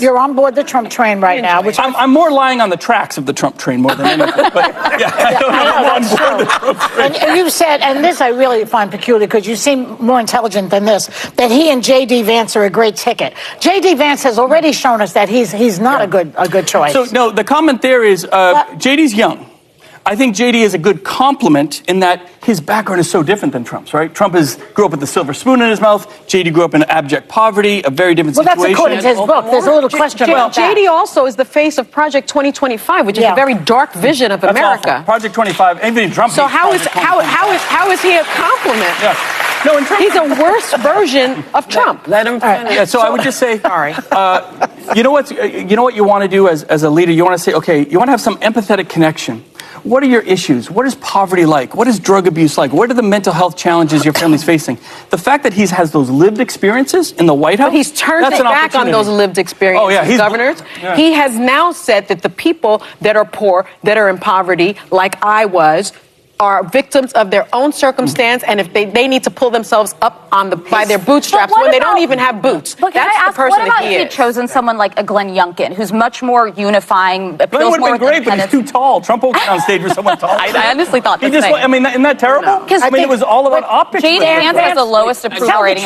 You're on board the Trump train right now, which I'm more lying on the tracks of the Trump train more than anything. But yeah, I know, that's true. And you said, and this I really find peculiar because you seem more intelligent than this, that he and J.D. Vance are a great ticket. J.D. Vance has already shown us that he's not a good choice. So no, the comment there is J.D.'s young. I think J.D. is a good compliment in that his background is so different than Trump's, right? Trump grew up with the silver spoon in his mouth. J.D. grew up in abject poverty, a very different situation. Well, that's according to his book. There's a little question about that. J.D. also is the face of Project 2025, which is a very dark vision of America. Awful. Project 25, Anthony Trump. So how is he a compliment? Yeah. No, in Trump, he's a worse version of Trump. Let him finish. Yeah, so I would just say, sorry. You know what you want to do as a leader? You want to say, okay, you want to have some empathetic connection. What are your issues? What is poverty like? What is drug abuse like? What are the mental health challenges your family's facing? The fact that he has those lived experiences in the White House, but he's turned it back on those lived experiences, oh, yeah, governors. Yeah. He has now said that the people that are poor, that are in poverty, like I was, are victims of their own circumstance, and if they need to pull themselves up by their bootstraps when they don't even have boots. But that's the person what about that he if he had chosen someone like a Glenn Youngkin, who's much more unifying, appeals would more have been great, but he's too tall. Trump won't get on stage with someone tall. I honestly thought the same. I mean, isn't that terrible? No. I mean, it was all about optics. Vance has the lowest approval rating.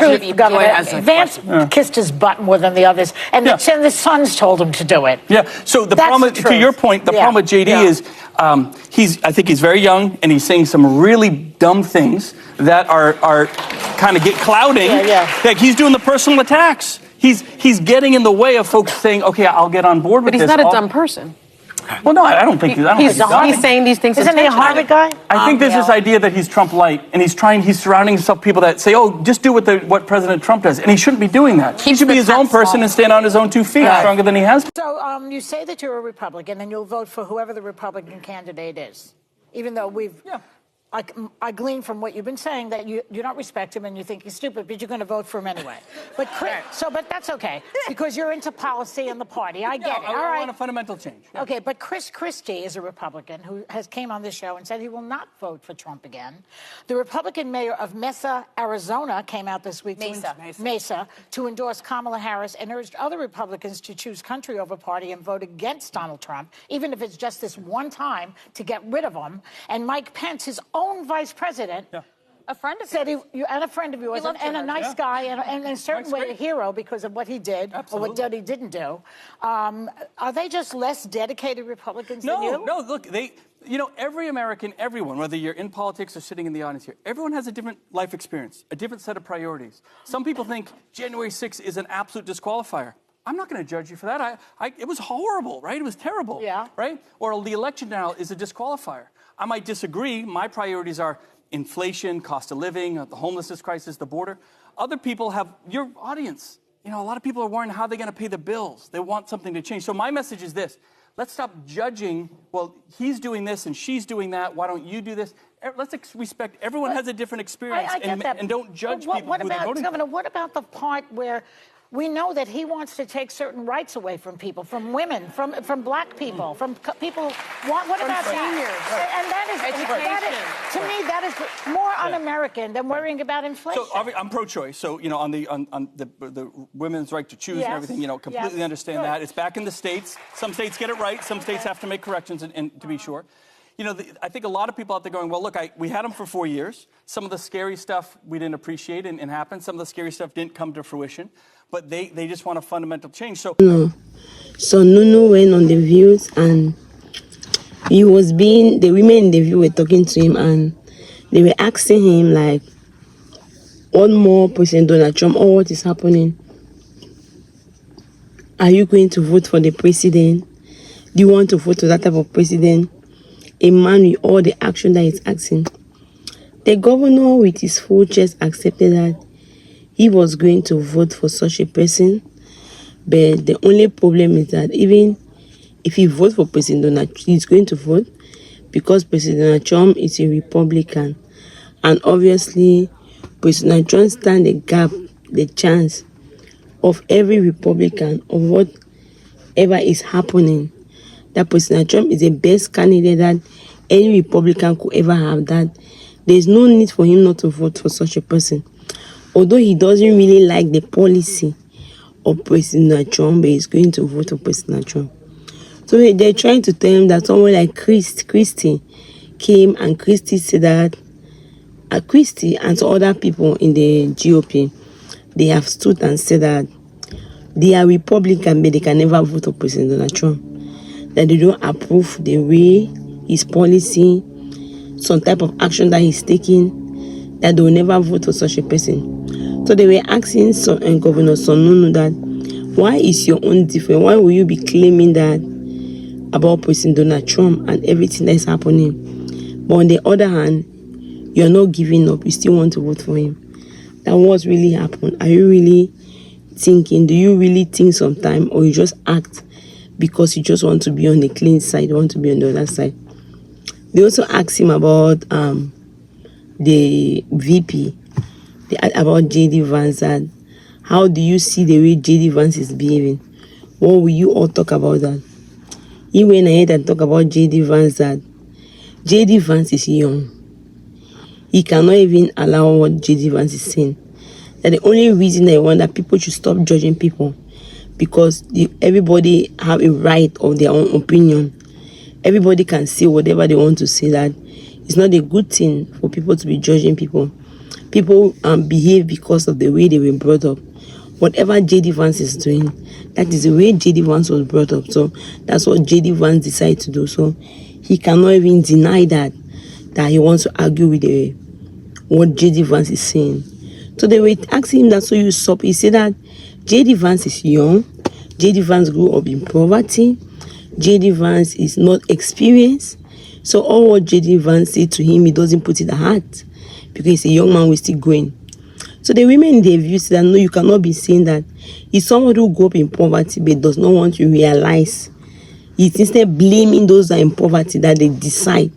Vance kissed his butt more than the others, and the sons told him to do it. Yeah. So the problem, to your point, the problem with JD is I think he's very young, and he's saying some really dumb things that are kind of clouding. Like he's doing the personal attacks. He's getting in the way of folks saying, "Okay, I'll get on board with this." But he's not a dumb person. Well, no, I don't think he's saying these things. Isn't he a Harvard guy? I think there's this idea that he's Trump light, and he's surrounding himself with people that say, "Oh, just do what President Trump does," and he shouldn't be doing that. He should be his own person and stand on his own 2 feet, stronger than he has. So you say that you're a Republican, and you'll vote for whoever the Republican candidate is, even though I glean from what you've been saying that you don't respect him and you think he's stupid, but you're going to vote for him anyway. But but that's okay because you're into policy and the party. I get it. All right. I want a fundamental change. Yeah. Okay, but Chris Christie is a Republican who came on this show and said he will not vote for Trump again. The Republican mayor of Mesa, Arizona, came out this week Mesa to endorse Kamala Harris and urged other Republicans to choose country over party and vote against Donald Trump, even if it's just this one time to get rid of him. And Mike Pence, his own vice president, a friend of said and a friend of yours, and a nice guy, and in a certain way a hero because of what he did or what he didn't do. Are they just less dedicated Republicans than you? No, look, every American, everyone, whether you're in politics or sitting in the audience here, everyone has a different life experience, a different set of priorities. Some people think January 6th is an absolute disqualifier. I'm not going to judge you for that. It was horrible, right? It was terrible, right? Or the election now is a disqualifier. I might disagree. My priorities are inflation, cost of living, the homelessness crisis, the border. Other people have your audience. A lot of people are worrying how they're going to pay the bills. They want something to change. So my message is this. Let's stop judging, well, he's doing this and she's doing that. Why don't you do this? Let's respect everyone has a different experience and don't judge people who they're voting for. Governor, what about the part where we know that he wants to take certain rights away from people, from women, from black people, from people. What about seniors? And that is, to me, that is more un-American than worrying about inflation. So I'm pro-choice. So on the women's right to choose and everything, completely understand that. It's back in the states. Some states get it right. Some states have to make corrections, and to be sure. I think a lot of people out there going, well, look, we had him for 4 years. Some of the scary stuff we didn't appreciate and happened. Some of the scary stuff didn't come to fruition. But they just want a fundamental change. So Nunu went on the views and the women in the view were talking to him and they were asking him like, what more President Donald Trump or what is happening? Are you going to vote for the president? Do you want to vote for that type of president? A man with all the action that he's asking. The governor with his full chest accepted that he was going to vote for such a person, but the only problem is that even if he votes for President Donald Trump, he's going to vote because President Donald Trump is a Republican. And obviously, President Trump stands the chance of every Republican of whatever is happening. That President Trump is the best candidate that any Republican could ever have, that there's no need for him not to vote for such a person. Although he doesn't really like the policy of President Trump, but he's going to vote for President Trump. So they're trying to tell him that someone like Christie came, and Christie said that Christie and some other people in the GOP, they have stood and said that they are Republican, but they can never vote for President Donald Trump. That they don't approve the way his policy, some type of action that he's taking, that they will never vote for such a person. So they were asking Governor Sonunu that, why is your own different? Why will you be claiming that about President Donald Trump and everything that is happening? But on the other hand, you're not giving up. You still want to vote for him. That was really happened. Are you really thinking? Do you really think sometime, or you just act because you just want to be on the clean side, you want to be on the other side? They also asked him about the VP, about JD Vance, and how do you see the way JD Vance is behaving? What will you all talk about that? He went ahead and talk about JD Vance, that JD Vance is young. He cannot even allow what JD Vance is saying. That the only reason I want that people should stop judging people, because everybody have a right of their own opinion. Everybody can say whatever they want to say. That it's not a good thing for people to be judging people. People behave because of the way they were brought up. Whatever JD Vance is doing, that is the way JD Vance was brought up. So that's what JD Vance decided to do. So he cannot even deny that he wants to argue with what JD Vance is saying. So they were asking him that, so you stop. He said that JD Vance is young. JD Vance grew up in poverty. JD Vance is not experienced. So all what JD Vance said to him, he doesn't put it at heart, because he's a young man who is still growing. So the women in their view said that, no, you cannot be saying that. He's someone who grew up in poverty but does not want to realize. He's instead blaming those that are in poverty, that they decide.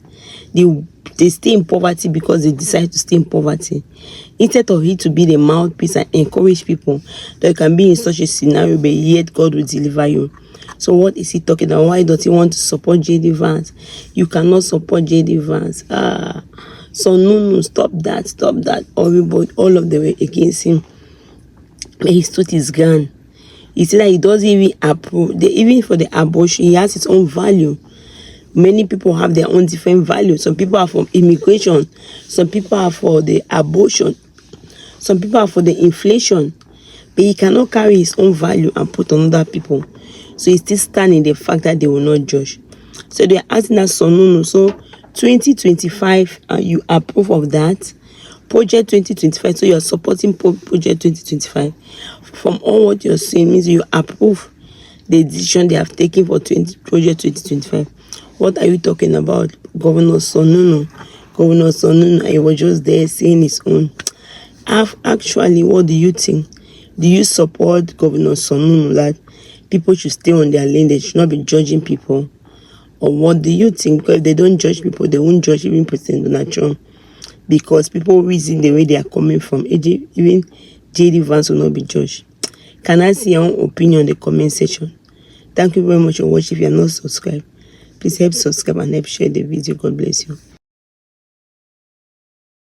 They stay in poverty because they decide to stay in poverty. Instead of it to be the mouthpiece and encourage people that you can be in such a scenario, but yet God will deliver you. So what is he talking about? Why does he want to support JD Vance? You cannot support JD Vance. So no, stop that. All of them were against him. But he stood his ground. He said that he doesn't even approve. Even for the abortion, he has his own value. Many people have their own different values. Some people are for immigration. Some people are for the abortion. Some people are for the inflation. But he cannot carry his own value and put on other people. So he still stands in the fact that they will not judge. So they are asking us, so 2025, you approve of that. Project 2025, so you are supporting Project 2025. From all what you're saying means you approve the decision they have taken for Project 2025. What are you talking about? Governor Sonunu, he was just there saying his own. Actually, what do you think? Do you support Governor Sonunu that people should stay on their lane, they should not be judging people? Or what do you think? Because if they don't judge people, they won't judge even President Donald Trump. Because people reason the way they are coming from. Even JD Vance will not be judged. Can I see your own opinion in the comment section? Thank you very much for watching. If you are not subscribed, please help subscribe and help share the video. God bless you.